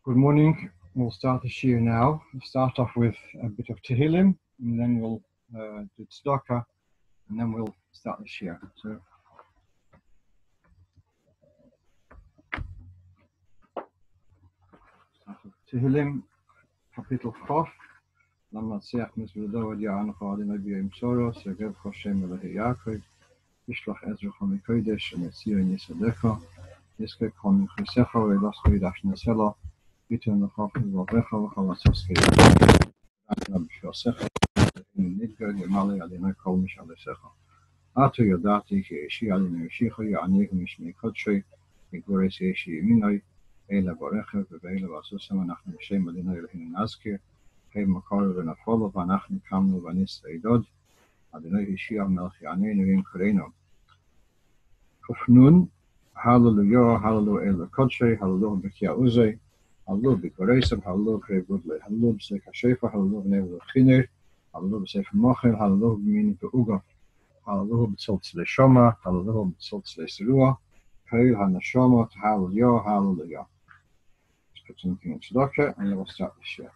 Good morning. We'll start the shir now. We'll start off with a bit of Tehillim, and then we'll do tzedakah, and then we'll start the shir. So, Tehillim, Kapitel Chof, למעשה מזוודו עד יענך עדינו ביום סורו, סגב חושם אלוהי יעקב, ישלח עזרך מקודש, ונציר יסודך, יזכה כל מכריסך, ולסך ידש נסלה, ביטון לך וברך וכל עשה סקירה. עדינו בשביעסך, נתגר ימלא עדינו כל משעלסך. עתו ידעתי כי אישי עדינו אישיך, יעניק משמי קודשי, מגבורס אישי ימיני, אלה ברכב ובאלה ועשוסם אנחנו בשם עדינו אלוהינו נזכיר, מקור ונפולו ואנחנו קמנו ונסעדוד, אדוני השיע מלך יעננו וינקרנו. כפנון, הללויה, הללו אל הקודשי, הללו בקיע עוזי, הללו בגברסם, הללו קרי גודלי, הללו בסק השפע, הללו בנבל חינר, הללו בסף מוחל, הללו במיני פעוגה, הללו בצלצלי שומע, הללו בצלצלי סרוע, כל הנשומות, hallelujah. Let's put something in tzedakah and then we'll start the share.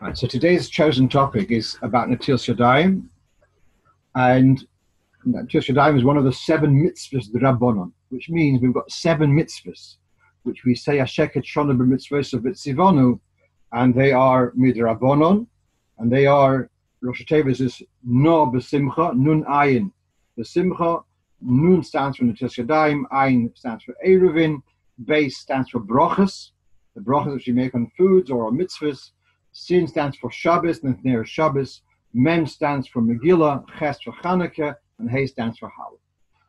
Right, so today's chosen topic is about Natilat Yadayim, and Natilat Yadayim is one of the 7 mitzvahs d'Rabbanon, which means we've got 7 mitzvahs, which we say Asheket Shona b'mitzvos v'tzivonu, and they are midrabbanon, and they are Rosh Hashanah is no b'simcha, nun ayin b'simcha. Nun stands for Natilat Yadayim, ayin stands for eruvin, beis stands for brachas, the brachas which we make on foods or on mitzvahs. Sin stands for Shabbos, Nethner Shabbos. Mem stands for Megillah, Ches for Chanukah, and Hey stands for Hal.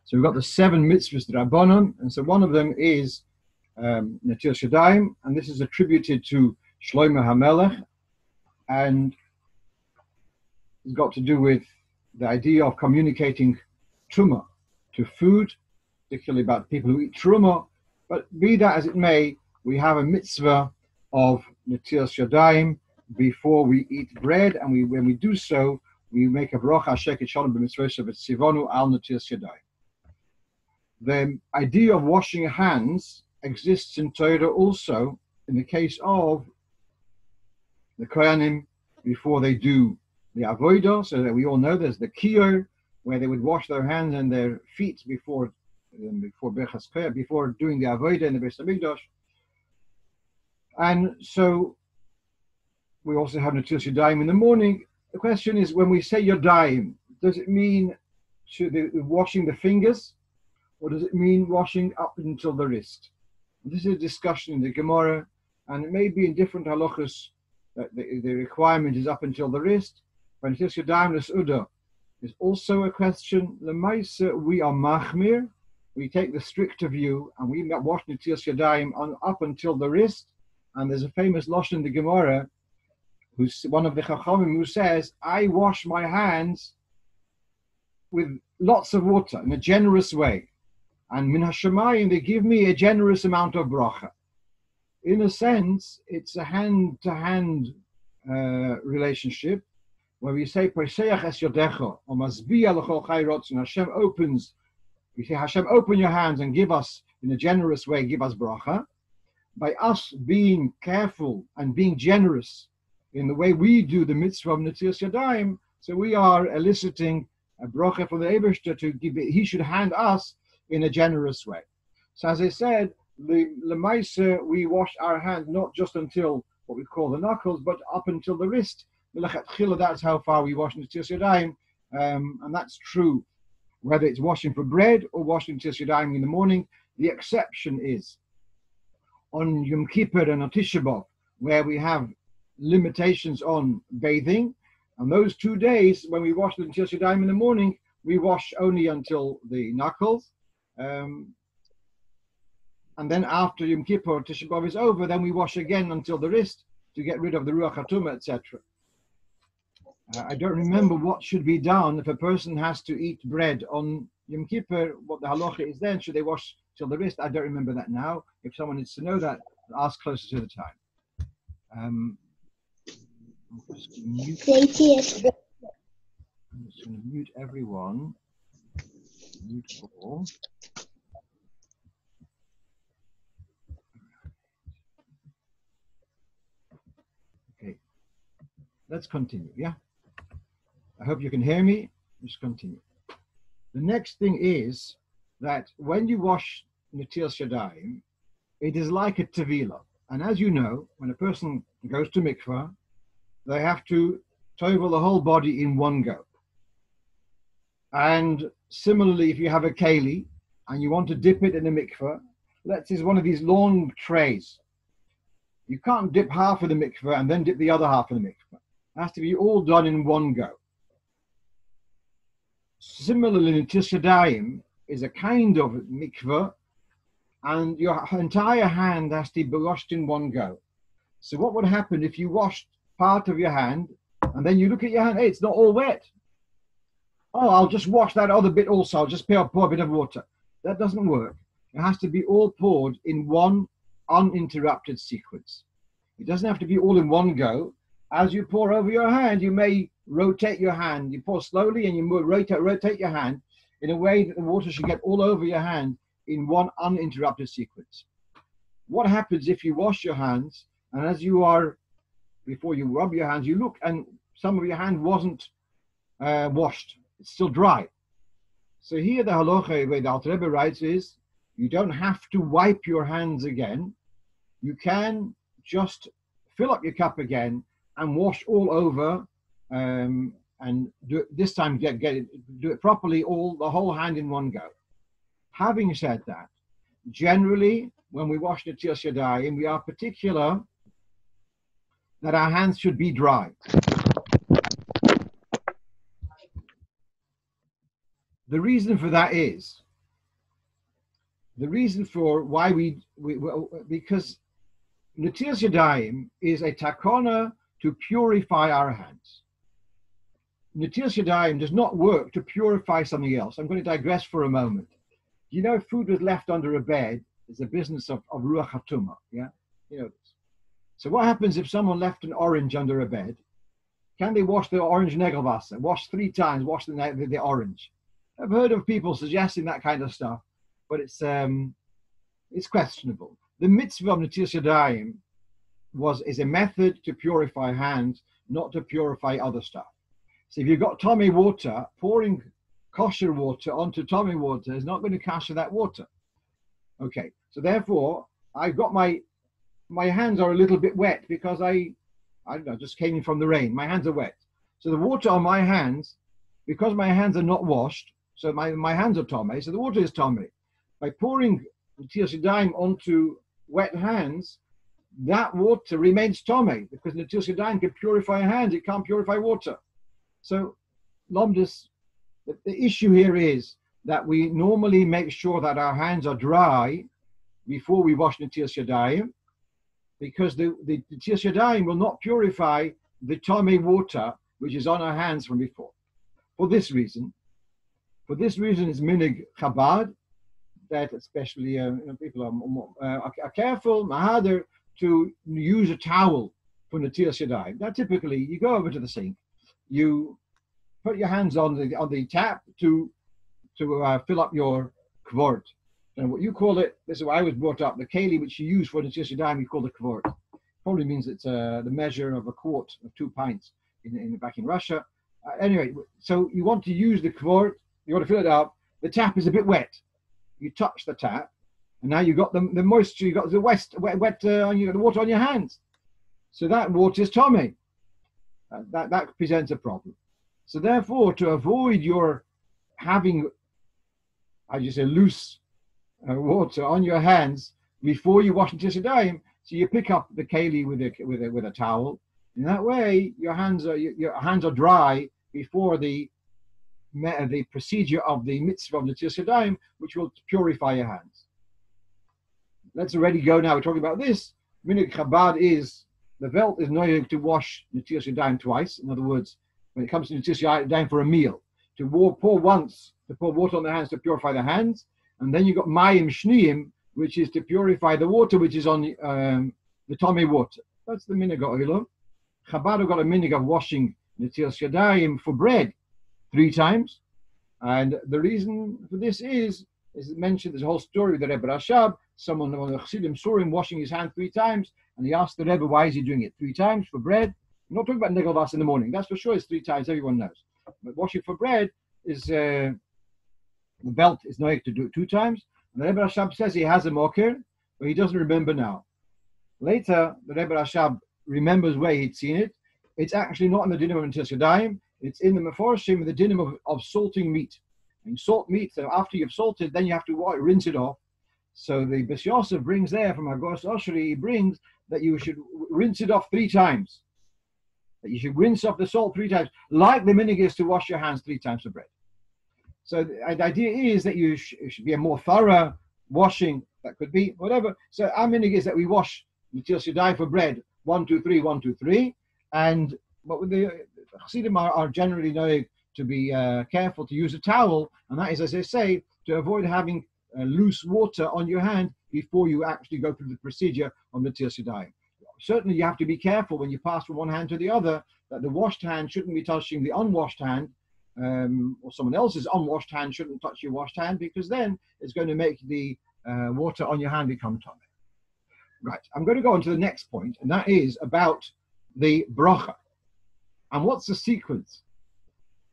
So we've got the 7 mitzvahs Rabbanon, and so one of them is Natilat Yadayim, and this is attributed to Shlomo HaMelech, and it's got to do with the idea of communicating truma to food, particularly about people who eat truma. But be that as it may, we have a mitzvah of Natilat Yadayim before we eat bread, and when we do so, we make a bracha Asheket Shalom b'mitzvos v'tzivonu al Natilat Yadayim. The idea of washing hands exists in Torah also in the case of the Kohanim before they do the avodah, so that we all know there's the kiyur, where they would wash their hands and their feet before Berchas Koyah, before doing the avodah in the Beis Hamikdash. And so we also have Natilat Yadayim in the morning. The question is, when we say Yadayim, does it mean washing the fingers, or does it mean washing up until the wrist? And this is a discussion in the Gemara, and it may be in different halachas that the requirement is up until the wrist. But Natilat Yadayim l's'uda is also a question. L'maisa, we are machmir. We take the stricter view, and we wash Natilat Yadayim up until the wrist. And there's a famous lashon in the Gemara, who's one of the Chachamim, who says, I wash my hands with lots of water in a generous way. And min hashamayim, they give me a generous amount of bracha. In a sense, it's a hand-to-hand relationship, where we say, Paseach es yodecha, or masbiya l'chol chayrotz, and Hashem opens, we say, Hashem, open your hands and give us, in a generous way, give us bracha. By us being careful and being generous in the way we do the mitzvah of Natilat Yadayim, so we are eliciting a bracha from the Eibishter to give it, he should hand us in a generous way. So as I said, the Lemaisa, we wash our hands not just until what we call the knuckles, but up until the wrist. That's how far we wash Natilat Yadayim, and that's true whether it's washing for bread or washing Natilat Yadayim in the morning. The exception is on Yom Kippur and on Tisha B'Av, where we have limitations on bathing, and those 2 days when we wash the Natilat Yadayim in the morning, we wash only until the knuckles, and then after Yom Kippur or Tisha B'Av is over, then we wash again until the wrist to get rid of the Ruach HaTumah, etc. I don't remember what should be done if a person has to eat bread on Yom Kippur, what the halacha is then. Should they wash till the wrist? I don't remember that now. If someone needs to know that, ask closer to the time. I'm just going to mute everyone. Mute all. let's continue, yeah? I hope you can hear me. Let's continue. The next thing is that when you wash Netilas Yadayim, it is like a tevilah. And as you know, when a person goes to mikvah, they have to tovel the whole body in one go. And similarly, if you have a keli and you want to dip it in a mikvah, let's say it's one of these long trays. You can't dip half of the mikvah and then dip the other half of the mikvah. It has to be all done in one go. Similarly, Netilas Yadayim is a kind of mikvah, and your entire hand has to be washed in one go. So what would happen if you washed part of your hand and then you look at your hand, hey, it's not all wet. Oh, I'll just wash that other bit also. I'll just pour a bit of water. That doesn't work. It has to be all poured in one uninterrupted sequence. It doesn't have to be all in one go. As you pour over your hand, you may rotate your hand. You pour slowly and you rotate your hand in a way that the water should get all over your hand in one uninterrupted sequence. What happens if you wash your hands, and as you are, before you rub your hands, you look and some of your hand wasn't washed. It's still dry. So here the halacha, where the Alter Rebbe writes, is you don't have to wipe your hands again. You can just fill up your cup again and wash all over, and this time do it properly, the whole hand in one go. Having said that, generally when we wash Netilas Yadayim, we are particular that our hands should be dry. The reason for that is, because Netilas Yadayim is a takana to purify our hands. Netilas Yadayim does not work to purify something else. I'm going to digress for a moment. You know, food was left under a bed is a business of ruach hatuma, yeah? You know this. So what happens if someone left an orange under a bed? Can they wash the orange negelwasser? Wash 3 times, wash the orange. I've heard of people suggesting that kind of stuff, but it's questionable. The mitzvah of Netilas Yadayim is a method to purify hands, not to purify other stuff. So if you've got tummy water, pouring kosher water onto tummy water is not going to kosher that water. Okay, so therefore, I've got my hands are a little bit wet because I don't know, just came in from the rain. My hands are wet. So the water on my hands, because my hands are not washed, so my hands are tummy, so the water is tummy. By pouring Netilas Yadayim onto wet hands, that water remains tummy, because Netilas Yadayim can purify hands, it can't purify water. So, Lomdus, the issue here is that we normally make sure that our hands are dry before we wash Netilas Yadayim, because the Netilas Yadayim will not purify the tummy water which is on our hands from before. For this reason it's minig Chabad that especially people are careful, mahader, to use a towel for Netilas Yadayim. Now typically you go over to the sink, you put your hands on the tap to fill up your kvort. And what you call it, this is what I was brought up, the keli which you use for Netilas Yadayim, you call it kvort. Probably means it's the measure of a quart of 2 pints back in Russia. Anyway, so you want to use the kvort, you want to fill it up, the tap is a bit wet. You touch the tap, and now you've got the moisture, you've got the wet the water on your hands. So that water is tummy. That presents a problem. So therefore, to avoid your having, loose water on your hands before you wash Netilas Yadayim, so you pick up the keli with a towel. In that way, your hands are dry before the procedure of the mitzvah of Netilas Yadayim, which will purify your hands. Let's already go now. We're talking about this. Minig Chabad is the Welt is knowing to wash Netilas Yadayim twice. In other words, when it comes to Netilas Yadayim for a meal, to pour water on the hands to purify the hands, and then you've got Mayim Shniyim, which is to purify the water which is on the tummy water. That's the minig Olam. Chabad have got a minig of washing Netilas Yadayim for bread 3 times, and the reason for this is mentioned. There's a whole story with the Rebbe Rashab. Someone on the Chassidim saw him washing his hand 3 times, and he asked the Rebbe, why is he doing it 3 times for bread? I'm not talking about nigel vas in the morning. That's for sure. It's 3 times. Everyone knows. But washing for bread is the belt is noig to do it 2 times. And the Rebbe Rashab says he has a mocker, but he doesn't remember now. Later, the Rebbe Rashab remembers where he'd seen it. It's actually not in the dinim of Netilas Yadayim. It's in the Meforshim, the dinim of salting meat. And you salt meat, so after you've salted, then you have to rinse it off. So the Bes Yosef brings there from Agos Oshri, he brings that you should rinse it off 3 times. That you should rinse off the salt 3 times, like the minhag is to wash your hands 3 times for bread. So the idea is that you should be a more thorough washing. That could be whatever. So our minhag is that we wash Netilas Yadayim for bread 1, 2, 3, 1, 2, 3, and but with the Chassidim are generally knowing to be careful to use a towel, and that is, as I say, to avoid having loose water on your hand before you actually go through the procedure of Netilas Yadayim. Certainly, you have to be careful when you pass from one hand to the other that the washed hand shouldn't be touching the unwashed hand, or someone else's unwashed hand shouldn't touch your washed hand, because then it's going to make the water on your hand become tummy. Right, I'm going to go on to the next point, and that is about the bracha. And what's the sequence?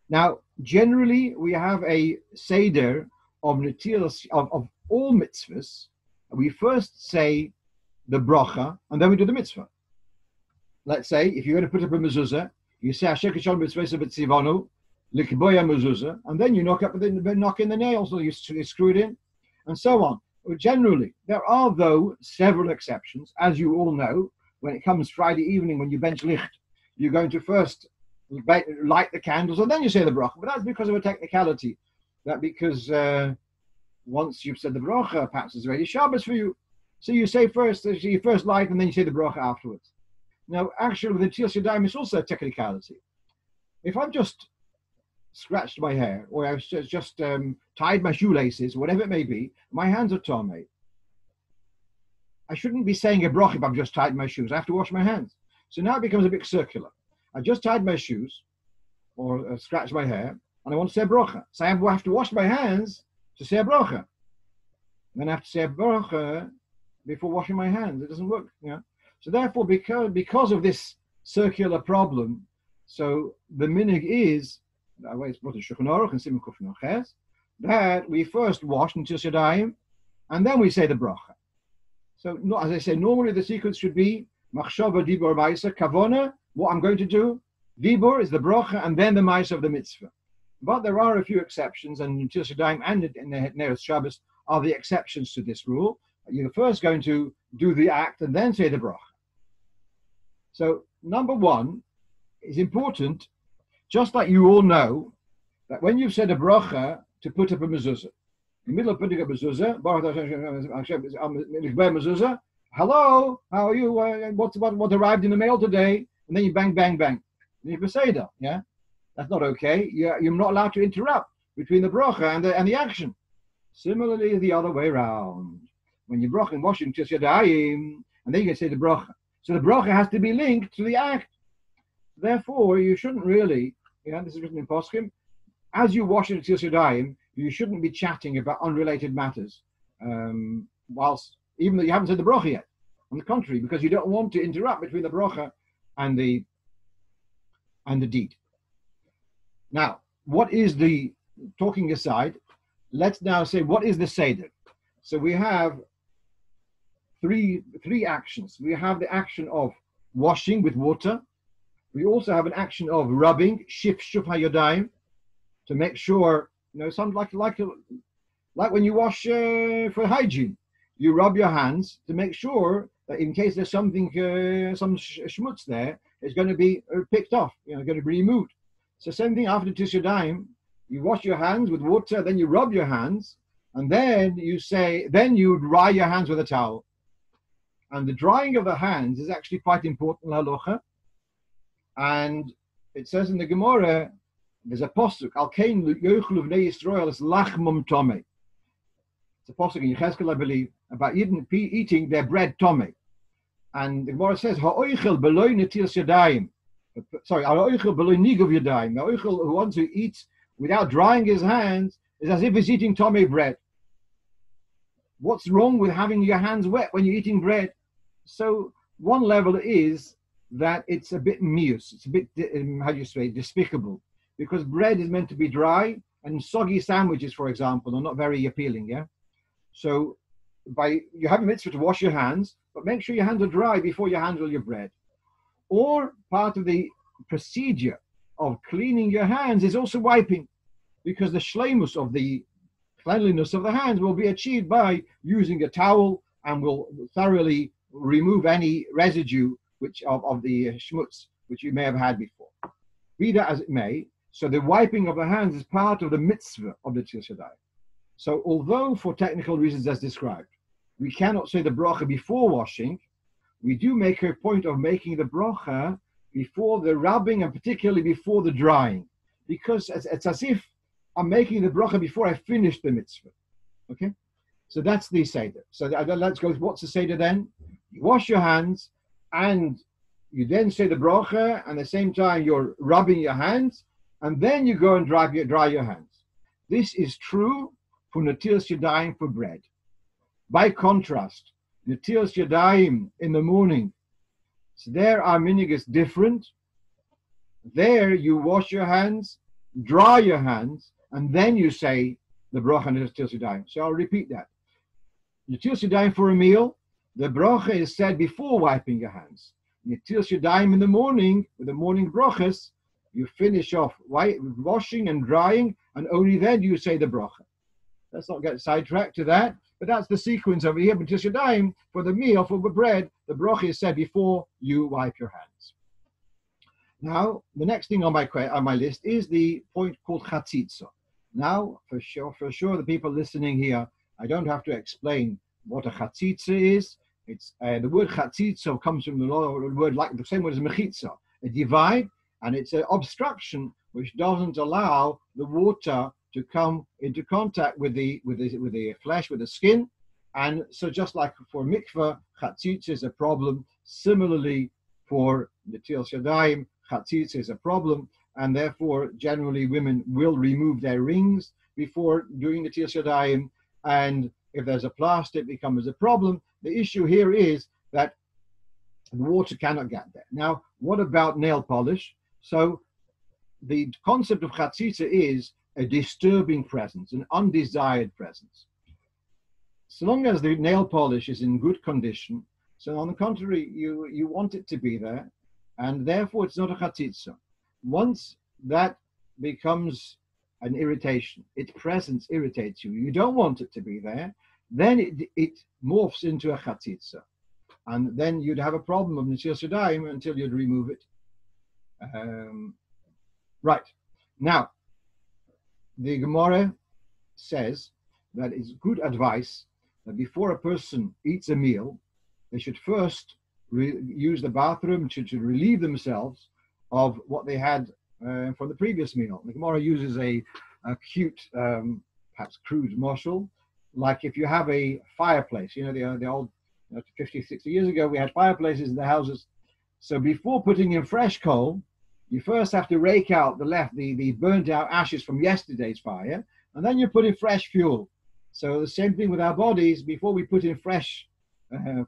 Now, generally, we have a seder of netilas of all mitzvahs. We first say the bracha, and then we do the mitzvah. Let's say, if you're going to put up a mezuzah, you say Asher Kishon Mitzvah B'Tzivanu Likboya mezuzah, and then you knock in the nails, or you screw it in, and so on. Well, generally, there are, though, several exceptions. As you all know, when it comes Friday evening, when you bench licht, you're going to first light the candles, and then you say the bracha. But that's because of a technicality. That because once you've said the bracha, perhaps it's already Shabbos for you. So you say first, so you first light, and then you say the bracha afterwards. Now, actually, with the Netilas Yadayim, it's also a technicality. If I've just scratched my hair, or I've just tied my shoelaces, whatever it may be, my hands are tamei. I shouldn't be saying a bracha if I've just tied my shoes. I have to wash my hands. So now it becomes a bit circular. I just tied my shoes, or scratched my hair, and I want to say a bracha. So I have to wash my hands to say a bracha. Then I have to say a bracha before washing my hands. It doesn't work. Yeah. So therefore, because of this circular problem, so the minhag is that we first wash Netilas Yadayim, and then we say the bracha. So, as I say, normally the sequence should be machshava, dibur, ma'isa, kavona. What I'm going to do, dibur is the bracha, and then the ma'isa of the mitzvah. But there are a few exceptions, and Netilas Yadayim and in the Neres Shabbos are the exceptions to this rule. You're first going to do the act and then say the bracha. So, number one is important. Just like you all know that when you've said a bracha to put up a mezuzah, in the middle of putting up a mezuzah, hello, how are you? What arrived in the mail today? And then you bang, bang, bang. And you say that, yeah? That's not okay. You're not allowed to interrupt between the bracha and the action. Similarly, the other way around. When you're bracha and washing Netilas Yadayim, and then you can say the bracha. So the bracha has to be linked to the act. Therefore, you shouldn't really, this is written in Poskim, as you wash Netilas Yadayim, you shouldn't be chatting about unrelated matters, whilst, even though you haven't said the bracha yet. On the contrary, because you don't want to interrupt between the bracha and the deed. Now, what is the, talking aside, let's now say, what is the Seder? So we have three actions. We have the action of washing with water. We also have an action of rubbing, shif hayodayim, to make sure, something like when you wash for hygiene, you rub your hands to make sure that in case there's something, some schmutz there, it's going to be picked off, going to be removed. So same thing after Netilas Yadayim, you wash your hands with water, then you rub your hands, and then you dry your hands with a towel. And the drying of the hands is actually quite important in halacha. And it says in the Gemara, there's a posuk, Al Kain Yochlu Vnei Yisrael es lachmum tomei. It's a posuk in Yechezkel, I believe, about eating their bread tomei. And the Gemara says, Ha'oichel beloi Netilas Yadayim. Sorry, Ha'oichel beloi niguv Yadayim. The oichel who wants to eat without drying his hands is as if he's eating tomei bread. What's wrong with having your hands wet when you're eating bread? So one level is that it's a bit mius, it's a bit, how do you say, despicable, because bread is meant to be dry, and soggy sandwiches, for example, are not very appealing, yeah? So you have a mitzvah to wash your hands, but make sure your hands are dry before you handle your bread. Or part of the procedure of cleaning your hands is also wiping, because the shleimus of the cleanliness of the hands will be achieved by using a towel and will thoroughly remove any residue of the schmutz which you may have had before. Be that as it may, so the wiping of the hands is part of the mitzvah of the Netilas Yadayim. So although for technical reasons as described, we cannot say the bracha before washing, we do make a point of making the bracha before the rubbing and particularly before the drying, because it's as if I'm making the bracha before I finish the mitzvah. Okay? So that's the Seder. So let's go, what's the Seder then? You wash your hands and you then say the bracha, and at the same time you're rubbing your hands, and then you go and dry your hands. This is true for Netilas Yadayim for bread. By contrast, Netilas Yadayim in the morning, so there our minhag is different. There you wash your hands, dry your hands, and then you say the bracha Netilas Yadayim. So I'll repeat that. Netilas Yadayim for a meal, the bracha is said before wiping your hands. Netilas Yadayim in the morning, with the morning brachas, you finish off washing and drying, and only then you say the bracha. Let's not get sidetracked to that, but that's the sequence over here. Netilas Yadayim for the meal, for the bread, the bracha is said before you wipe your hands. Now, the next thing on my list is the point called chatzitza. Now, for sure, the people listening here, I don't have to explain what a chatzitza is. It's the word chatzitza comes from the word like the same word as mechitza, a divide, and it's an obstruction which doesn't allow the water to come into contact with the flesh, with the skin. And so just like for mikveh, chatzitza is a problem. Similarly, for Netilas Yadayim, chatzitza is a problem, and therefore generally women will remove their rings before doing Netilas Yadayim. And if there's a plaster, it becomes a problem. The issue here is that the water cannot get there. Now, what about nail polish? So the concept of chatzitza is a disturbing presence, an undesired presence. So long as the nail polish is in good condition, so on the contrary, you want it to be there, and therefore it's not a chatzitza. Once that becomes an irritation, its presence irritates you, you don't want it to be there, then it morphs into a chatzitza. And then you'd have a problem of Netilas Yadayim until you'd remove it. Right. Now, the Gemara says that it's good advice that before a person eats a meal, they should first use the bathroom to relieve themselves of what they had from the previous meal. The Gemara uses a cute, perhaps crude mashal, like if you have a fireplace, the old 50, 60 years ago, we had fireplaces in the houses. So before putting in fresh coal, you first have to rake out the burnt out ashes from yesterday's fire, and then you put in fresh fuel. So the same thing with our bodies. Before we put in fresh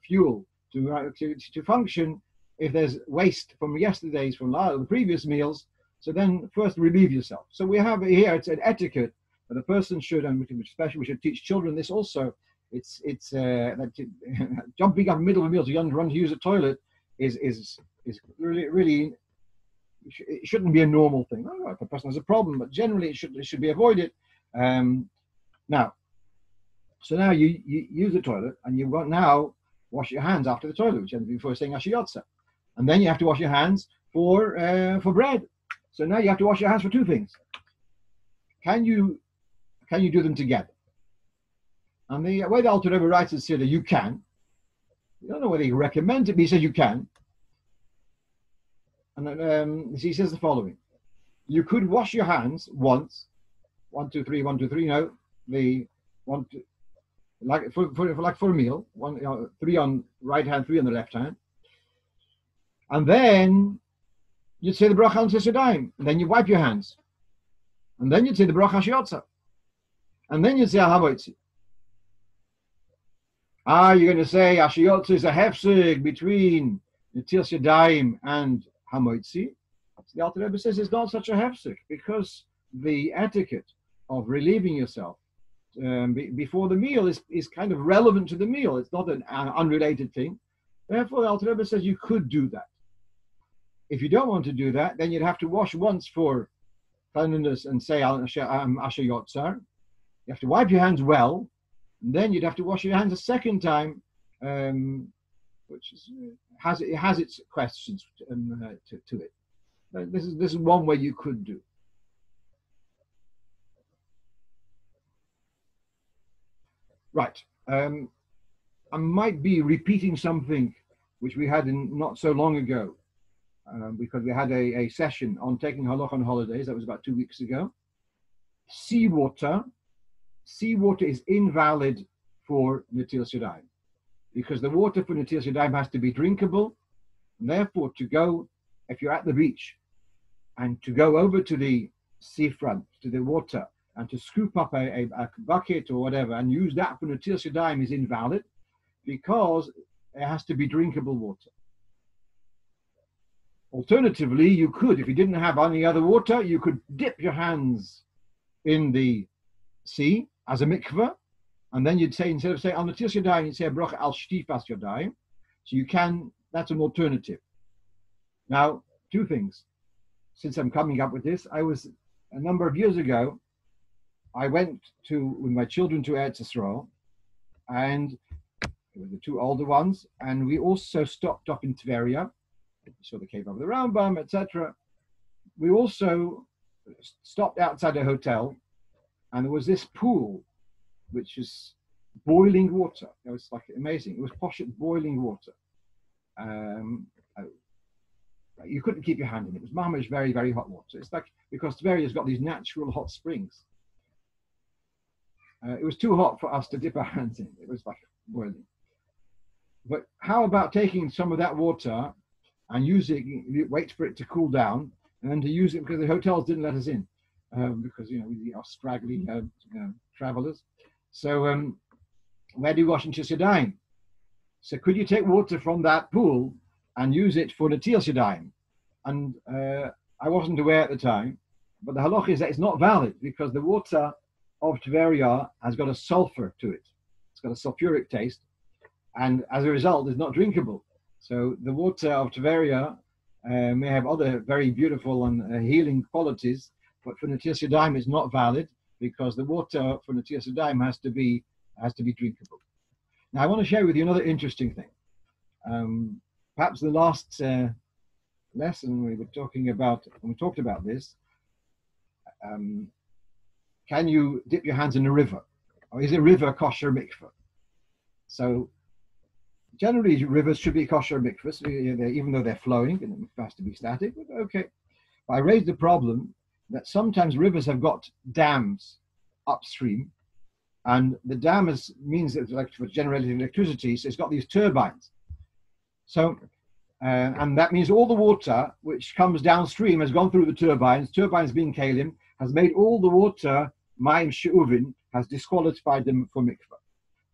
fuel to function, if there's waste from the previous meals, so then first relieve yourself. So we have here, it's an etiquette that a person should, and especially we should teach children this also. It's that jumping up in the middle of a meal to run to use a toilet is really it shouldn't be a normal thing. I don't know if a person has a problem, but generally it should be avoided. Now you use the toilet, and you've got now wash your hands after the toilet, which before saying ashiyotza, and then you have to wash your hands for bread. So now you have to wash your hands for two things. Can you do them together? And the way the Alter Rebbe writes in Siddur, you can. I don't know whether he recommends it, but he says you can. And he says the following: you could wash your hands once, 1, 2, 3, 1, 2, 3. No, the 1, 2, like for a meal, 3 on right hand, 3 on the left hand, and then you'd say the bracha on Netilas Yadayim, and then you wipe your hands, and then you'd say the bracha shiyotza, and then you'd say havoitzi. You're going to say ashiyotza is a hefsek between Netilas Yadayim and Hamoitzi, the Alter Rebbe says it's not such a hefsek, because the etiquette of relieving yourself before the meal is kind of relevant to the meal. It's not an unrelated thing. Therefore, the Alter Rebbe says you could do that. If you don't want to do that, then you'd have to wash once for cleanliness and say Asher Yotzar. You have to wipe your hands well, and then you'd have to wash your hands a second time, which has its questions to it. This is one way you could do. Right. I might be repeating something which we had not so long ago, because we had a session on taking halacha on holidays. That was about 2 weeks ago. Seawater is invalid for Netilas Yadayim, because the water for Netilas Yadayim has to be drinkable. And therefore, to go, if you're at the beach, and to go over to the seafront, to the water, and to scoop up a bucket or whatever and use that for Netilas Yadayim is invalid, because it has to be drinkable water. Alternatively, you could, if you didn't have any other water, you could dip your hands in the sea as a mikveh, and then you'd say, instead of saying al Netilas Yadayim, you'd say a bracha al shtifas yadayim. So you can, that's an alternative. Now, two things. Since I'm coming up with this, a number of years ago, I went with my children to Eretz Yisrael, and it were the two older ones, and we also stopped up in Tveria. We saw the cave of the Rambam, etc. We also stopped outside a hotel, and there was this pool, which is boiling water. It was like amazing. It was posh boiling water. You couldn't keep your hand in it. It was mamish, very, very hot water. It's like, because Tveria's got these natural hot springs. It was too hot for us to dip our hands in. It was like boiling. But how about taking some of that water and wait for it to cool down, and then to use it, because the hotels didn't let us in, because we are straggly travelers. So where do you wash Netilas Yadayim? So could you take water from that pool and use it for Netilas Yadayim? And I wasn't aware at the time, but the halacha is that it's not valid, because the water of Tveria has got a sulfur to it. It's got a sulfuric taste, and as a result, it's not drinkable. So the water of Tveria may have other very beautiful and healing qualities, but for Netilas Yadayim it's not valid, because the water for Netilas Yadayim has to be drinkable. Now I want to share with you another interesting thing. Perhaps the last lesson we talked about this. Can you dip your hands in a river, or is a river kosher mikveh? So generally, rivers should be kosher mikvahs, even though they're flowing and it has to be static. But okay. But I raised the problem that sometimes rivers have got dams upstream, and the dam means that it's for generating electricity, so it's got these turbines. So, and that means all the water which comes downstream has gone through the turbines. Turbines being kalim has made all the water ma'im she'uvin, has disqualified them for mikvah.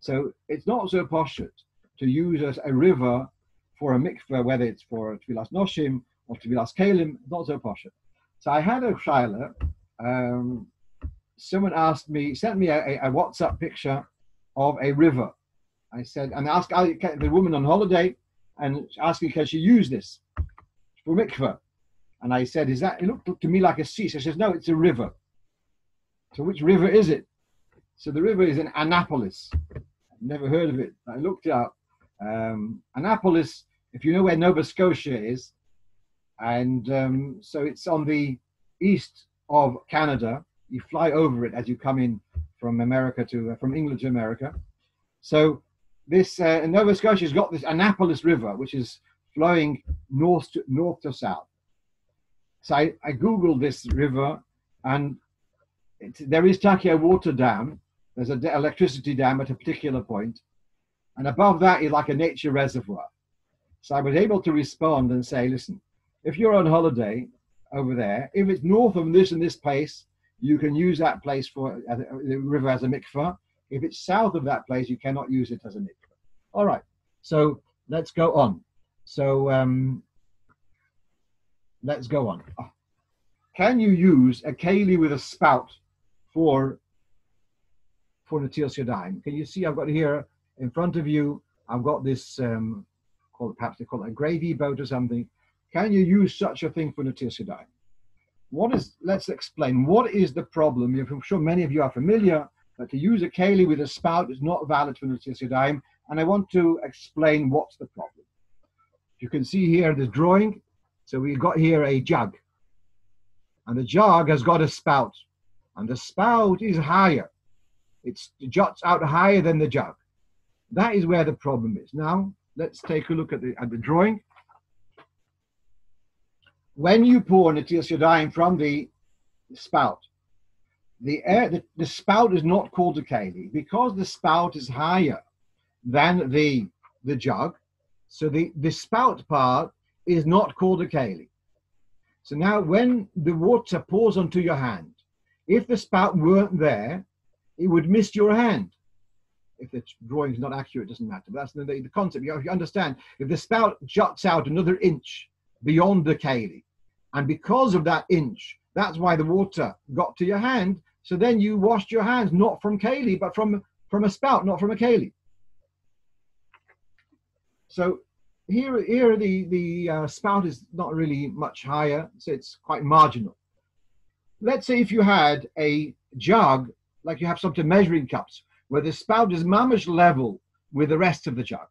So it's not so poshut to use a river for a mikveh, whether it's for Tvilas Noshim or Tvilas Kalim, not so poshut. So I had a shaila. Someone sent me a WhatsApp picture of a river. I said, and asked the woman on holiday, and asking, can she use this for mikveh? And I said, it looked to me like a sea. So she says, no, it's a river. So which river is it? So the river is in Annapolis. I've never heard of it. I looked it up. Annapolis, if you know where Nova Scotia is, and so it's on the east of Canada. You fly over it as you come in from England to America. So this Nova Scotia's got this Annapolis River, which is flowing north to south. So I Googled this river, and there is Takia water dam. There's an electricity dam at a particular point, and above that is like a nature reservoir. So I was able to respond and say, listen, if you're on holiday over there, if it's north of this and this place, you can use that place for the river as a mikveh. If it's south of that place, you cannot use it as a mikveh. All right, so let's go on. So let's go on. Can you use a keli with a spout for netilas yadayim? Can you see I've got here in front of you, I've got this, perhaps they call it a gravy boat or something. Can you use such a thing for netilas yadayim? Let's explain, what is the problem? I'm sure many of you are familiar that to use a keli with a spout is not valid for netilas yadayim, and I want to explain what's the problem. You can see here the drawing. So we've got here a jug, and the jug has got a spout, and the spout is higher. It juts out higher than the jug. That is where the problem is. Now, let's take a look at the drawing. When you pour netilas yadayim from the spout, the spout is not called a keli because the spout is higher than the jug. So the spout part is not called a keli. So now when the water pours onto your hand, if the spout weren't there, it would miss your hand. If the drawing is not accurate, it doesn't matter. But that's the concept. You understand, if the spout juts out another inch beyond the keli, and because of that inch, that's why the water got to your hand, so then you washed your hands not from keli, but from a spout, not from a keli. So here the spout is not really much higher, so it's quite marginal. Let's say if you had a jug, like you have some measuring cups, where the spout is mamish level with the rest of the jug,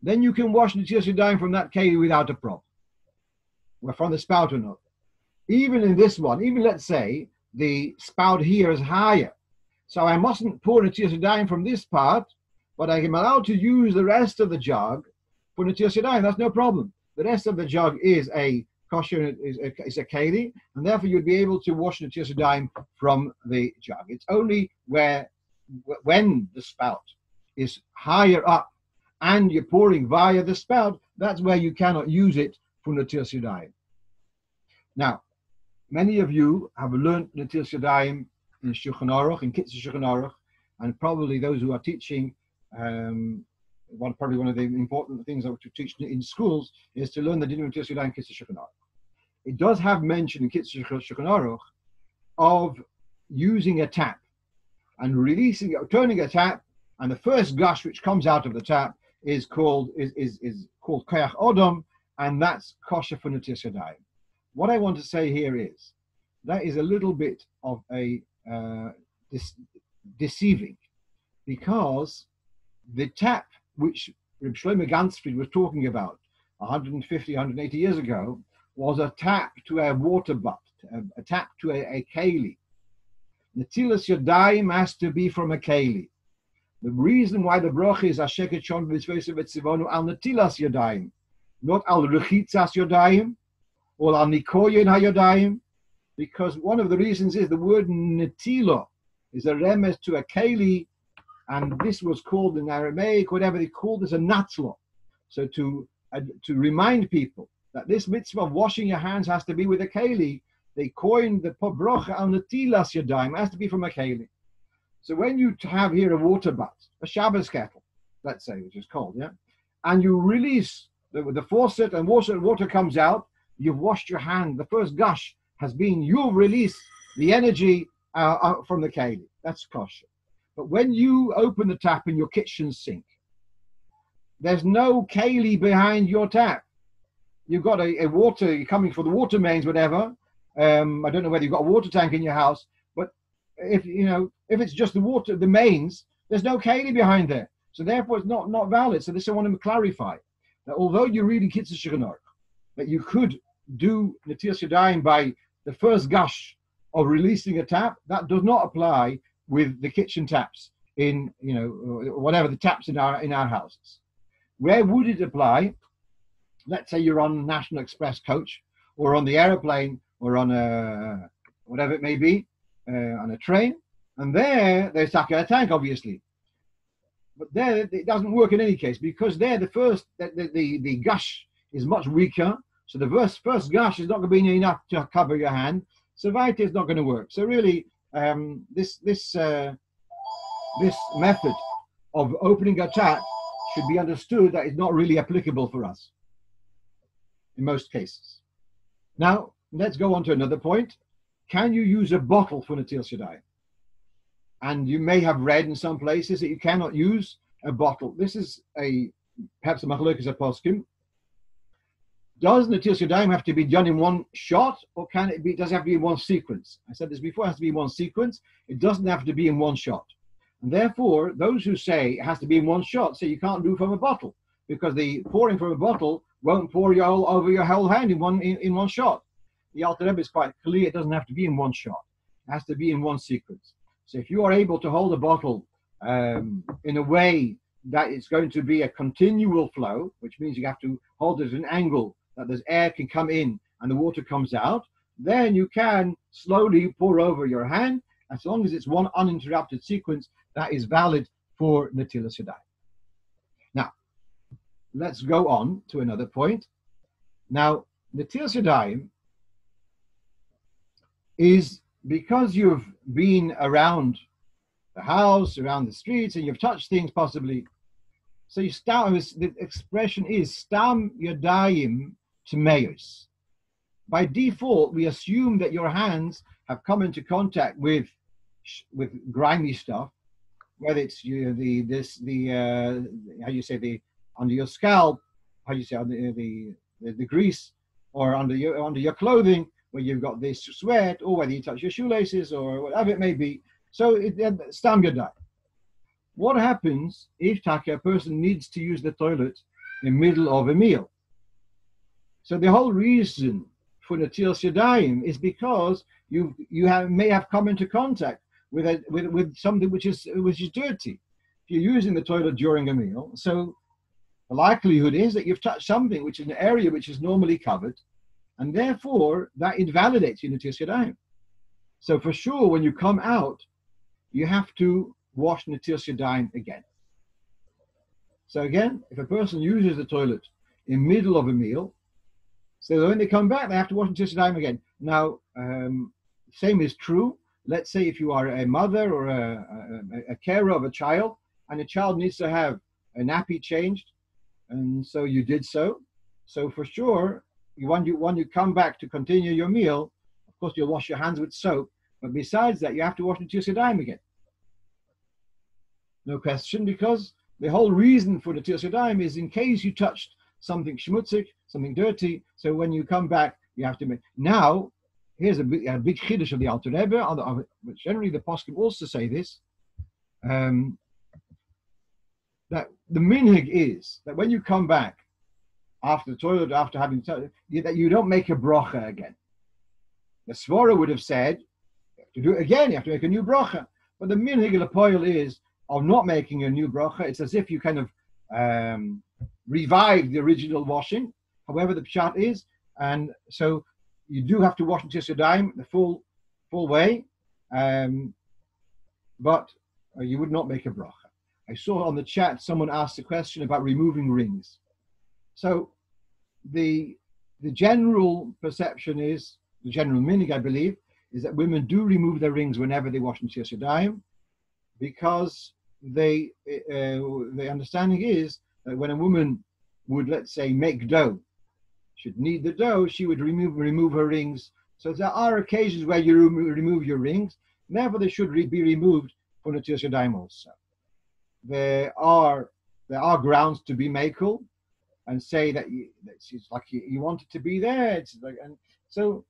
then you can wash netilas yadayim from that keli without a problem. Well, from the spout or not. Even in this one, even let's say the spout here is higher, so I mustn't pour netilas yadayim from this part, but I am allowed to use the rest of the jug for netilas yadayim. That's no problem. The rest of the jug is a kosher, is a keli, and therefore you'd be able to wash netilas yadayim from the jug. It's only when the spout is higher up and you're pouring via the spout, that's where you cannot use it for netilas yadayim. Now, many of you have learned netilas yadayim in Shulchan Aruch, in Kitzur Shulchan Aruch, and probably those who are teaching, probably one of the important things that we teach in schools is to learn the din of netilas yadayim in Kitzur Shulchan Aruch. It does have mention in Kitzur Shulchan Aruch of using a tap and turning a tap, and the first gush which comes out of the tap is called koyach odom, and that's kosher for netilas yadayim. What I want to say here is that is a little bit of a deceiving, because the tap which Reb Shlomo Gansfried was talking about 150, 180 years ago was a tap to a water butt, a tap to a keli. Netilas yadayim has to be from a keli. The reason why the bracha is Asheket Shon B'Tzvos V'Tzivonu al Netilas Yadayim, not al Rechitzas Yadayim or al Nikoyin HaYadayim, because one of the reasons is the word Netila is a remez to a keli, and this was called in Aramaic, whatever they called this, a natla. So to remind people that this mitzvah of washing your hands has to be with a keli, they coined the bracha al Netilas Yadayim, it has to be from a keli. So when you have here a water butt, a Shabbos kettle, let's say, which is cold, yeah, and you release the faucet and water comes out, you've washed your hand. The first gush has been, you've released the energy from the keli. That's kosher. But when you open the tap in your kitchen sink, there's no keli behind your tap. You've got a water coming for the water mains, whatever. I don't know whether you've got a water tank in your house, but if it's just the water, the mains, there's no keli behind there. So therefore it's not valid. So this I want to clarify. That although you're reading Kitzur Shulchan Aruch, that you could do netilas yadayim by the first gush of releasing a tap, that does not apply with the kitchen taps in, whatever the taps in our houses. Where would it apply? Let's say you're on a National Express coach, or on the airplane, or on a, whatever it may be, on a train, and there they suck a tank, obviously. But there it doesn't work in any case, because there the gush is much weaker, so the first gush is not going to be enough to cover your hand, so Vita is not going to work. So really, this method of opening a tap should be understood that it's not really applicable for us. in most cases. Now, let's go on to another point. Can you use a bottle for Netilas Yadayim? And you may have read in some places that you cannot use a bottle. This is perhaps a machlokes poskim. Does Netilas Yadayim have to be done in one shot, or does it have to be in one sequence? I said this before, it has to be in one sequence. It doesn't have to be in one shot. And therefore, those who say it has to be in one shot say you can't do from a bottle, because the pouring from a bottle won't pour over your whole hand in one shot. The Alter Rebbe is quite clear, it doesn't have to be in one shot. It has to be in one sequence. So if you are able to hold a bottle in a way that it's going to be a continual flow, which means you have to hold it at an angle that there's air can come in and the water comes out, then you can slowly pour over your hand. As long as it's one uninterrupted sequence, that is valid for Netilas Yadayim. Now, let's go on to another point. Now, Netilas Yadayim is because you've been around the house, around the streets, and you've touched things possibly. So you start with, the expression is Stam Yadayim Tmeos. By default, we assume that your hands have come into contact with grimy stuff, whether it's under your scalp, the grease, or under your clothing, where you've got this sweat, or whether you touch your shoelaces, or whatever it may be. So Stam Yadayim. What happens if a person needs to use the toilet in the middle of a meal? So the whole reason for Netilas Yadayim is because you may have come into contact with something which is dirty. If you're using the toilet during a meal, so the likelihood is that you've touched something which is an area which is normally covered, and therefore that invalidates your Netilas Yadayim. So for sure, when you come out, you have to wash Netilas Yadayim again. So again, if a person uses the toilet in the middle of a meal, so when they come back, they have to wash Netilas Yadayim again. Now, same is true. Let's say if you are a mother or a carer of a child, and the child needs to have a nappy changed, and so you did so. So for sure, when you come back to continue your meal, of course you'll wash your hands with soap, but besides that, you have to wash Netilas Yadayim again. No question, because the whole reason for Netilas Yadayim is in case you touched something schmutzig, something dirty, so when you come back, you have to make. Now, here's a big chiddush of the Alter Rebbe, which generally the poskim also say this, that the minhag is that when you come back after the toilet, after having that you don't make a bracha again. The Svara would have said, you have to do it again, you have to make a new bracha. But the minhag of the poil is of not making a new bracha. It's as if you kind of revive the original washing, however the pshat is, and so you do have to wash Netilas Yadayim the full way, but you would not make a bracha. I saw on the chat someone asked a question about removing rings. So the general perception is, the general minhag, I believe, is that women do remove their rings whenever they wash Netilas Yadayim, because the understanding is that when a woman would, let's say, make dough, should knead the dough, she would remove her rings. So there are occasions where you remove your rings. Therefore, they should be removed for Netilas Yadayim also. There are grounds to be makel and say that it's like you want it to be there. It's like, and so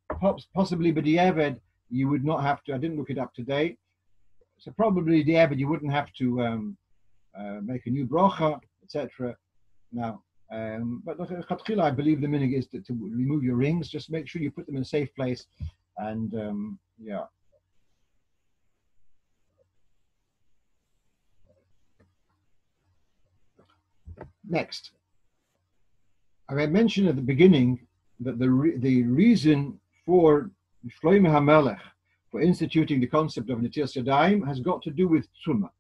possibly b'diavad you would not have to. I didn't look it up today. So probably b'diavad you wouldn't have to make a new bracha, etc. Now, but I believe the minhag is to remove your rings. Just make sure you put them in a safe place, and yeah. Next, I mentioned at the beginning that the reason for Shlomo HaMelech for instituting the concept of Netilas Yadayim has got to do with tumah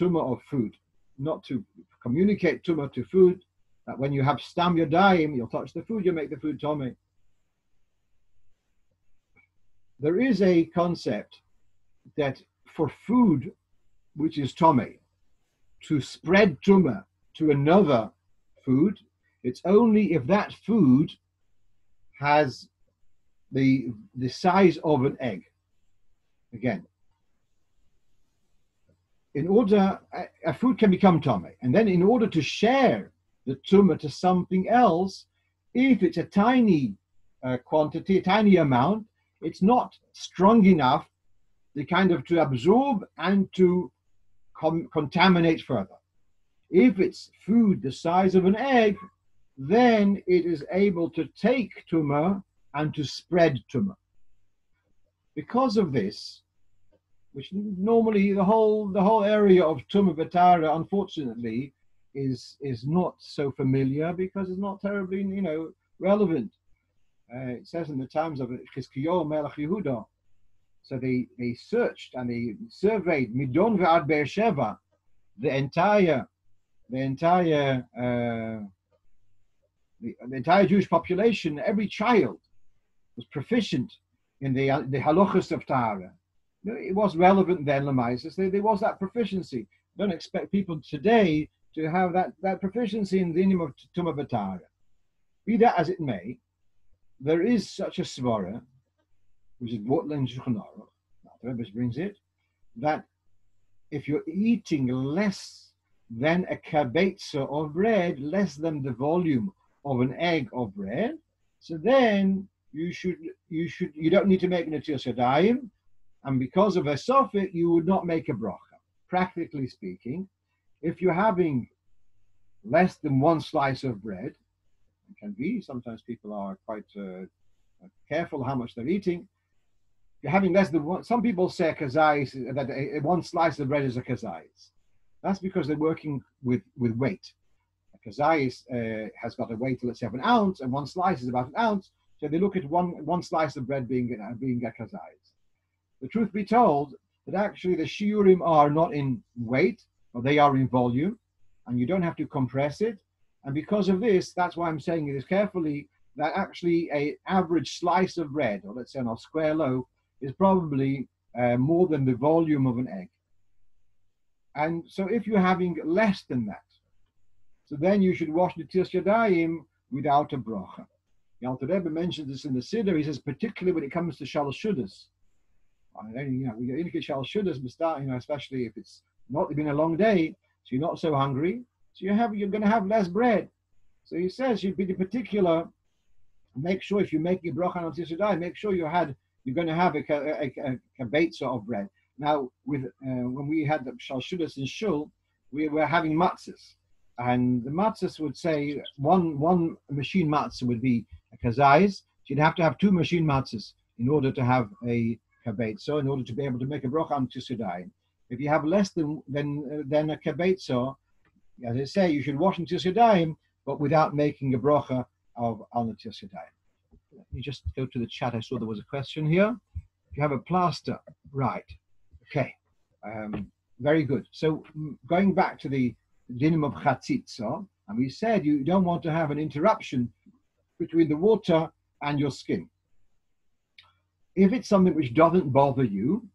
of food, not to communicate tumah to food. That when you have Stam Yadayim, you'll touch the food, you'll make the food tomei. There is a concept that for food which is tomei, to spread tumah to another food, it's only if that food has the size of an egg. Again, in order, a food can become tummy, and then in order to share the tumah to something else, if it's a tiny quantity, a tiny amount, it's not strong enough to absorb and to contaminate further. If it's food the size of an egg, then it is able to take tumah and to spread tumah. Because of this, which normally the whole area of tumah v'tara, unfortunately, is not so familiar because it's not terribly relevant. It says in the times of Chizkiyahu Melech Yehuda. So they searched and they surveyed Midon ve'ad Beersheva, the entire Jewish population. Every child was proficient in the halachas of Tahara. It was relevant then, Lema'aseh. There was that proficiency. Don't expect people today to have that proficiency in the name of Tumah v'Tahara. Be that as it may, there is such a svara, which is brought in Shulchan Aruch, the Rebbe brings it, that if you're eating less than a kabetza of bread, less than the volume of an egg of bread, so then you don't need to make netilas yadayim, and because of a sofit, you would not make a bracha. Practically speaking, if you're having less than one slice of bread, it can be, sometimes people are quite careful how much they're eating. You're having less than one. Some people say a kazayis, that one slice of bread is a kazayis. That's because they're working with weight. A kazayis has got a weight, let's say, of an ounce, and one slice is about an ounce. So they look at one slice of bread being a kazayis. The truth be told, that actually the shiurim are not in weight, or they are in volume, and you don't have to compress it. And because of this, that's why I'm saying it carefully, that actually an average slice of bread, or let's say on a square loaf, is probably more than the volume of an egg. And so if you're having less than that, so then you should wash netilas yadayim without a bracha. The Alter Rebbe mentions this in the Siddur. He says, particularly when it comes to shalosh shudas. We indicate shalosh shudas, especially if it's not been a long day, so you're not so hungry, so you're going to have less bread. So he says, you'd be particular. Make sure if you're making a bracha on netilas yadayim, make sure you're going to have a kabetza of bread. Now, when we had the shalosh shudas in shul, we were having matzahs, and the matzahs would say one machine matzah would be a kazayis. So you'd have to have two machine matzahs in order to have a kabetza, in order to be able to make a bracha on netilas yadayim. If you have less than a kabetza, as I say, you should wash netilas yadayim, but without making a bracha on netilas yadayim. Let me just go to the chat. I saw there was a question here. If you have a plaster, right? Okay, very good. So going back to the dinim of chatzitza, and we said you don't want to have an interruption between the water and your skin. If it's something which doesn't bother you,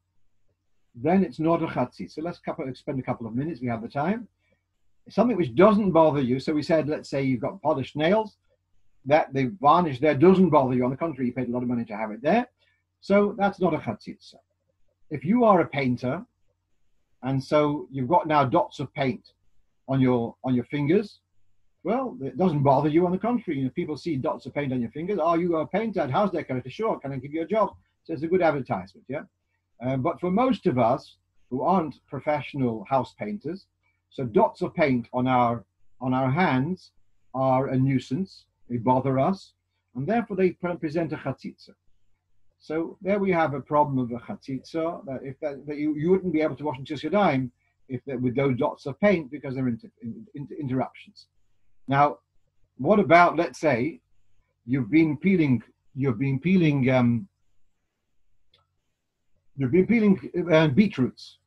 then it's not a chatzitza. So let's spend a couple of minutes. We have the time. Something which doesn't bother you. So we said, let's say you've got polished nails, that the varnish there doesn't bother you. On the contrary, you paid a lot of money to have it there. So that's not a chatzitza. If you are a painter, and so you've got now dots of paint on your fingers, well, it doesn't bother you. On the contrary, people see dots of paint on your fingers. Oh, you are a painter at house decorator. Sure, can I give you a job? So it's a good advertisement, yeah. But for most of us who aren't professional house painters, so dots of paint on our hands are a nuisance. They bother us, and therefore they present a chatzitza. So there we have a problem of a chatzitza, that you wouldn't be able to wash netilas yadayim with those dots of paint because they're interruptions. Now, what about, let's say, you've been peeling beetroots,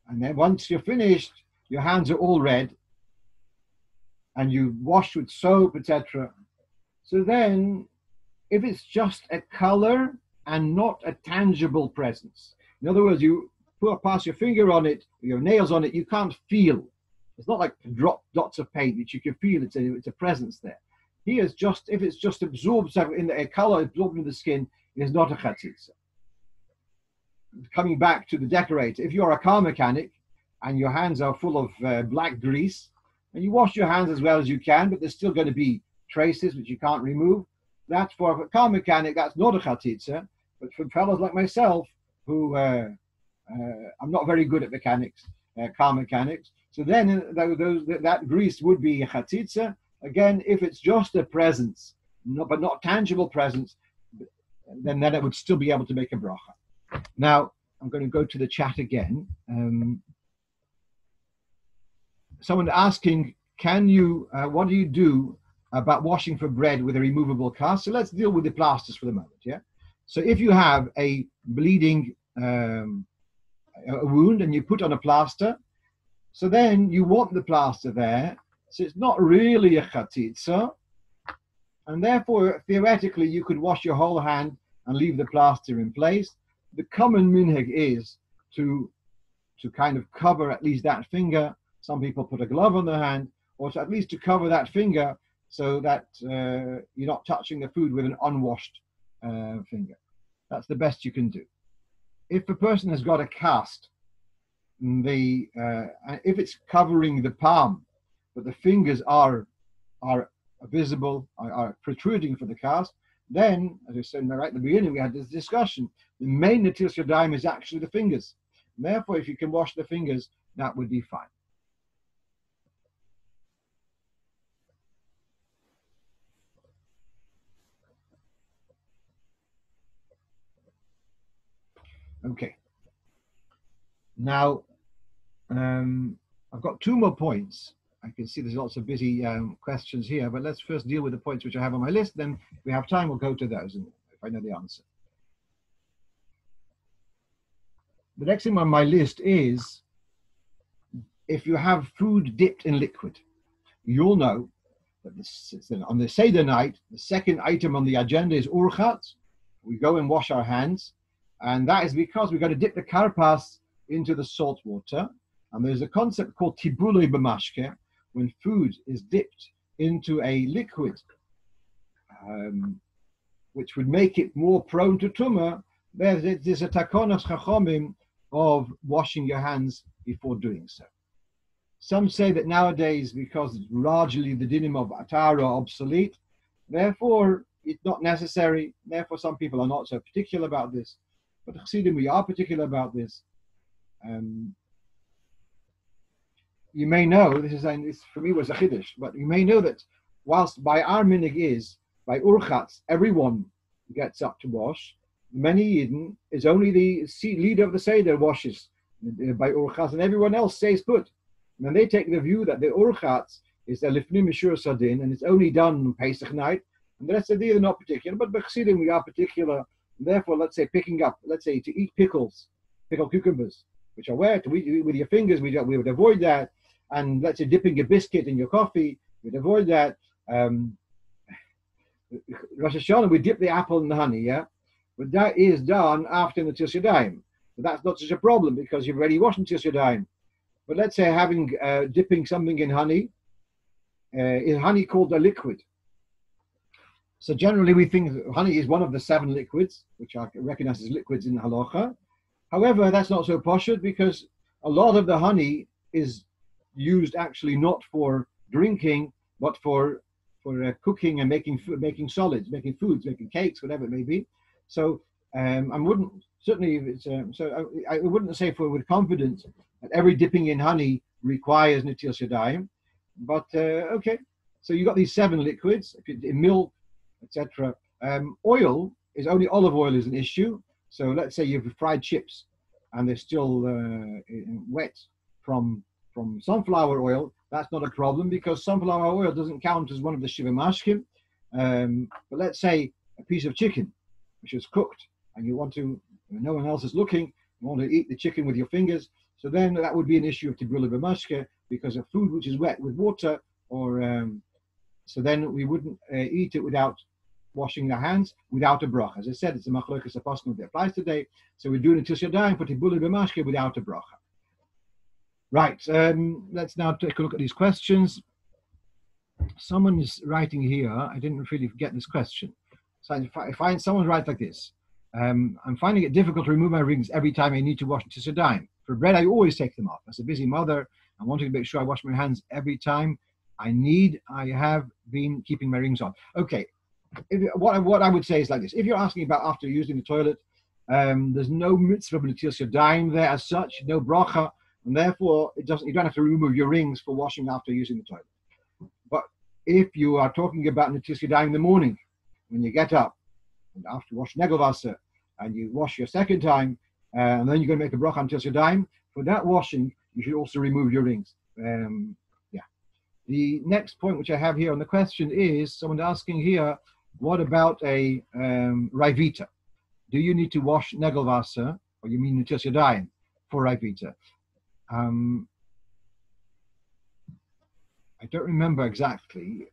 and then once you're finished, your hands are all red, and you wash with soap, etc. So then, if it's just a color and not a tangible presence, in other words, you pass your finger on it, your nails on it, you can't feel. It's not like drop dots of paint which you can feel. It's a presence there. he is just, if it's just absorbed in the color, absorbed in the skin, is not a chatzitza. Coming back to the decorator, if you're a car mechanic and your hands are full of black grease, and you wash your hands as well as you can, but there's still going to be traces which you can't remove, that's for a car mechanic, that's not a chatzitza. But for fellows like myself, who I'm not very good at mechanics, car mechanics, so then that grease would be a chatzitza. Again, if it's just a presence, but not tangible presence, then it would still be able to make a bracha. Now, I'm going to go to the chat again. Someone asking, what do you do about washing for bread with a removable cast? So let's deal with the plasters for the moment, yeah? So if you have a bleeding a wound and you put on a plaster, so then you want the plaster there, so it's not really a chatzitza, and therefore, theoretically, you could wash your whole hand and leave the plaster in place. The common minhag is to kind of cover at least that finger. Some people put a glove on their hand, or at least to cover that finger so that you're not touching the food with an unwashed finger. That's the best you can do. If a person has got a cast, if it's covering the palm, but the fingers are visible, are protruding for the cast, then, as I said right at the beginning, we had this discussion. The main netilas yadayim is actually the fingers. And therefore, if you can wash the fingers, that would be fine. Okay. Now, I've got two more points. I can see there's lots of busy questions here, but let's first deal with the points which I have on my list. Then if we have time, we'll go to those, and if I know the answer. The next thing on my list is, if you have food dipped in liquid, you'll know that on the Seder night, the second item on the agenda is urchat. We go and wash our hands, and that is because we've got to dip the karpas into the salt water. And there's a concept called tibulei b'mashke, when food is dipped into a liquid, which would make it more prone to tumah. There's a takonas chachomim of washing your hands before doing so. Some say that nowadays, because largely the dinim of atar are obsolete, therefore it's not necessary. Therefore, some people are not so particular about this. But Chassidim, we are particular about this. You may know, this for me was a chiddush, but you may know that whilst by our minhag is, by urchatz, everyone gets up to wash, many yidden is only the leader of the Seder washes by urchatz, and everyone else stays put. And then they take the view that the urchatz is a lifnim mishur sadin, and it's only done on Pesach night, and the rest of the day they're not particular, but by Chassidim we are particular. Therefore, let's say to eat pickled cucumbers, which are wet, to eat with your fingers, we would avoid that. And let's say dipping a biscuit in your coffee, we'd avoid that. Rosh Hashanah, we dip the apple in the honey, yeah? But that is done after the netilas yadayim. But that's not such a problem because you've already washed netilas yadayim. But let's say dipping something in honey, is honey called a liquid? So generally we think honey is one of the 7 liquids, which are recognized as liquids in halacha. However, that's not so poshut because a lot of the honey is used actually not for drinking, but for cooking and making solids, making foods, making cakes, whatever it may be. So I wouldn't say with confidence that every dipping in honey requires netilas yadayim. But okay, so you got these 7 liquids. If in milk, etc. Oil is only olive oil is an issue. So let's say you've fried chips and they're still wet from sunflower oil. That's not a problem because sunflower oil doesn't count as one of the shiva mashkim. But let's say a piece of chicken which is cooked and you want to, no one else is looking, you want to eat the chicken with your fingers. So then that would be an issue of tibulei b'mashke because of food which is wet with water, or so then we wouldn't eat it without washing the hands without a bracha. As I said, it's a machlokas apostle that applies today. So we're doing netilas yadayim for tibulei b'mashke without a bracha. Right. Let's now take a look at these questions. Someone is writing here. I didn't really get this question. So if someone writes like this, I'm finding it difficult to remove my rings every time I need to wash netilas yadayim. For bread, I always take them off. As a busy mother, I'm wanting to make sure I wash my hands every time I have been keeping my rings on. Okay, what I would say is like this. If you're asking about after using the toilet, there's no mitzvah of netilas yadayim there as such, no bracha, and therefore you don't have to remove your rings for washing after using the toilet. But if you are talking about netilas yadayim in the morning, when you get up, and after you wash negel and you wash your second time, and then you're going to make a bracha on netilas yadayim, for that washing, you should also remove your rings. The next point which I have here on the question is, someone asking here, what about a raivita? Do you need to wash negel or you mean netilas yadayim for raivita? I don't remember exactly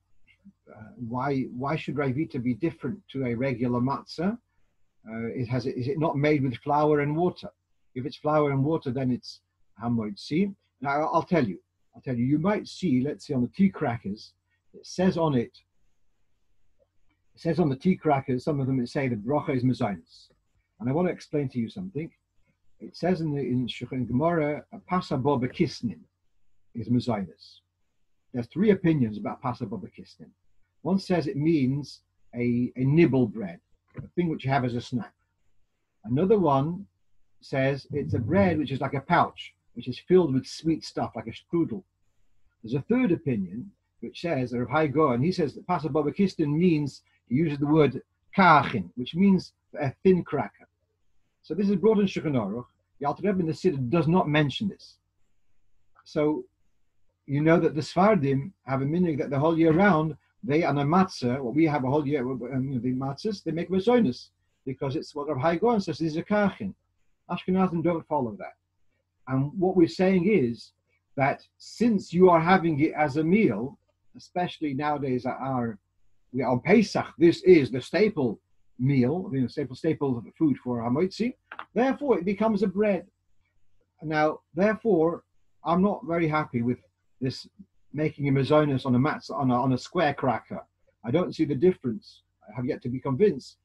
why should raivita be different to a regular matzah? Is it not made with flour and water? If it's flour and water, then it's hamotzi. Now I'll tell you. You might see, let's see, on the tea crackers, it says on the tea crackers, some of them say the bracha is mezainis. And I want to explain to you something. It says in Shulchan Gemara, a pasabo bekisnin is mezainis. There's three opinions about pasabo bekisnin. One says it means a nibble bread, a thing which you have as a snack. Another one says it's a bread which is like a pouch, which is filled with sweet stuff, like a strudel. There's a third opinion, which says, Rav Hai Gaon, he says that pasabo bekisnin means, he uses the word kachin, which means a thin cracker. So this is brought in Shulchan Aruch. The Alter Rebbe in the Siddur does not mention this. So you know that the Sfardim have a minhag that the whole year round, they on a matzah, what we have a whole year, the matzahs, they make mesoinus, because it's what Rav Hai Gaon says, this is a kachin. Ashkenazim don't follow that. And what we're saying is that since you are having it as a meal, especially nowadays we are on Pesach, this is the staple meal, staple food for hamotzi, therefore it becomes a bread. Now, therefore, I'm not very happy with this making a mezonus on a matzah, on a square cracker. I don't see the difference. I have yet to be convinced.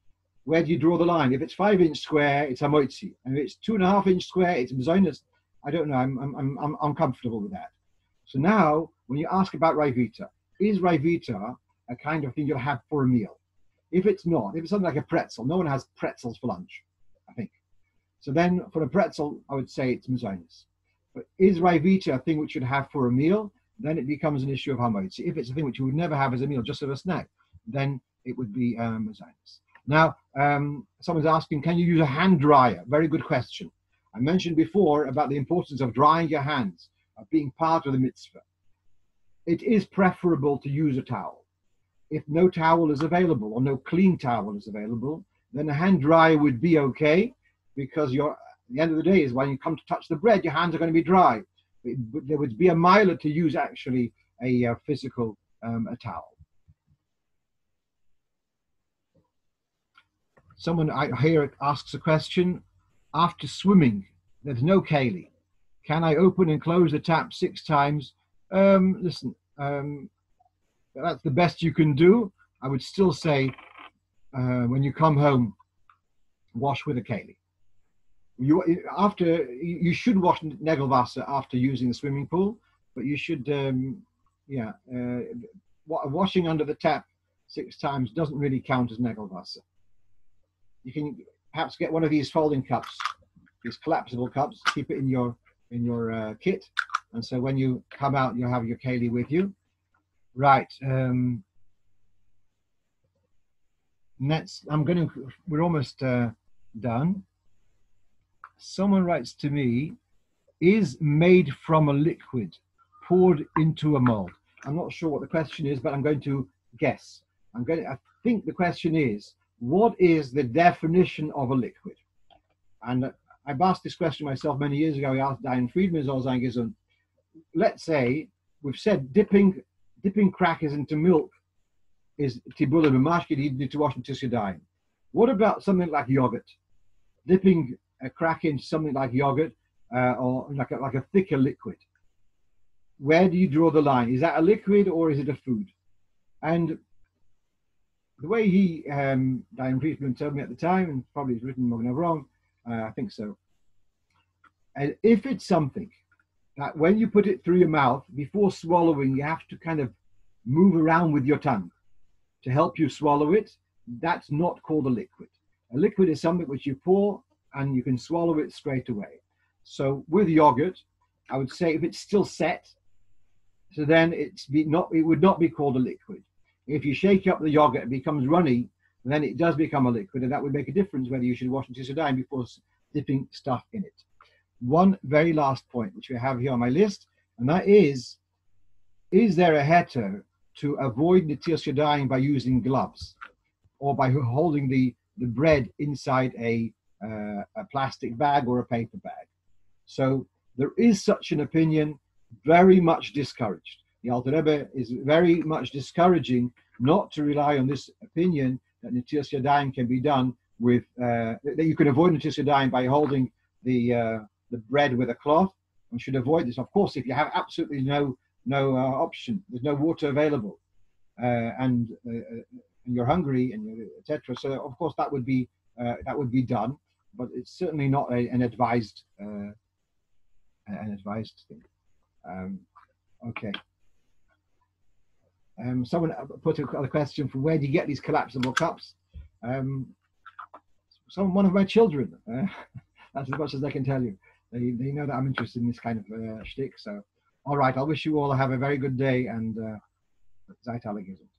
Where do you draw the line? If it's 5-inch square, it's hamotzi, and if it's 2.5-inch square, it's mezonus. I don't know. I'm comfortable with that. So now, when you ask about raivita, is raivita a kind of thing you'll have for a meal? If it's not, if it's something like a pretzel, no one has pretzels for lunch, I think. So then, for a pretzel, I would say it's mezonus. But is raivita a thing which you'd have for a meal? Then it becomes an issue of hamotzi. If it's a thing which you would never have as a meal, just as a snack, then it would be mezonus. Now, someone's asking, can you use a hand dryer? Very good question. I mentioned before about the importance of drying your hands, of being part of the mitzvah. It is preferable to use a towel. If no towel is available or no clean towel is available, then a hand dryer would be okay, because at the end of the day is when you come to touch the bread, your hands are going to be dry. There would be a miler to use actually a physical a towel. Someone I hear asks a question. After swimming, there's no keli. Can I open and close the tap 6 times? Listen, that's the best you can do. I would still say when you come home, wash with a keli. You should wash negel after using the swimming pool, but you should, washing under the tap 6 times doesn't really count as negel. You can perhaps get one of these folding cups, these collapsible cups, keep it in your kit, and so when you come out, you'll have your keli with you. Right. We're almost done. Someone writes to me, is made from a liquid poured into a mold? I'm not sure what the question is, but I'm going to guess. I think the question is, what is the definition of a liquid? And I've asked this question myself many years ago. I asked Diane Friedman, let's say we've said dipping crackers into milk is tibula b'mashkid, you need to wash netilas yadayim. What about something like yogurt? Dipping a cracker into something like yogurt or like a thicker liquid. Where do you draw the line? Is that a liquid or is it a food? And the way he, Diane Friedman told me at the time, and probably it's written wrong, I think so. And if it's something that when you put it through your mouth, before swallowing, you have to kind of move around with your tongue to help you swallow it, that's not called a liquid. A liquid is something which you pour and you can swallow it straight away. So with yogurt, I would say if it's still set, so then it would not be called a liquid. If you shake up the yogurt, it becomes runny, then it does become a liquid, and that would make a difference whether you should wash netilas yadayim before dipping stuff in it. One very last point, which we have here on my list, and that is there a heter to avoid netilas yadayim by using gloves or by holding the bread inside a plastic bag or a paper bag? So there is such an opinion, very much discouraged. The Alter Rebbe is very much discouraging not to rely on this opinion that netilas yadayim can be done with, that you can avoid netilas yadayim by holding the bread with a cloth. One should avoid this. Of course, if you have absolutely no option, there's no water available, and you're hungry, and etc. So of course that would be done, but it's certainly not an advised thing. Okay. Someone put a question from where do you get these collapsible cups? One of my children. That's as much as I can tell you. They know that I'm interested in this kind of shtick. So, all right. I wish you all have a very good day, and Zeit alle Gesund.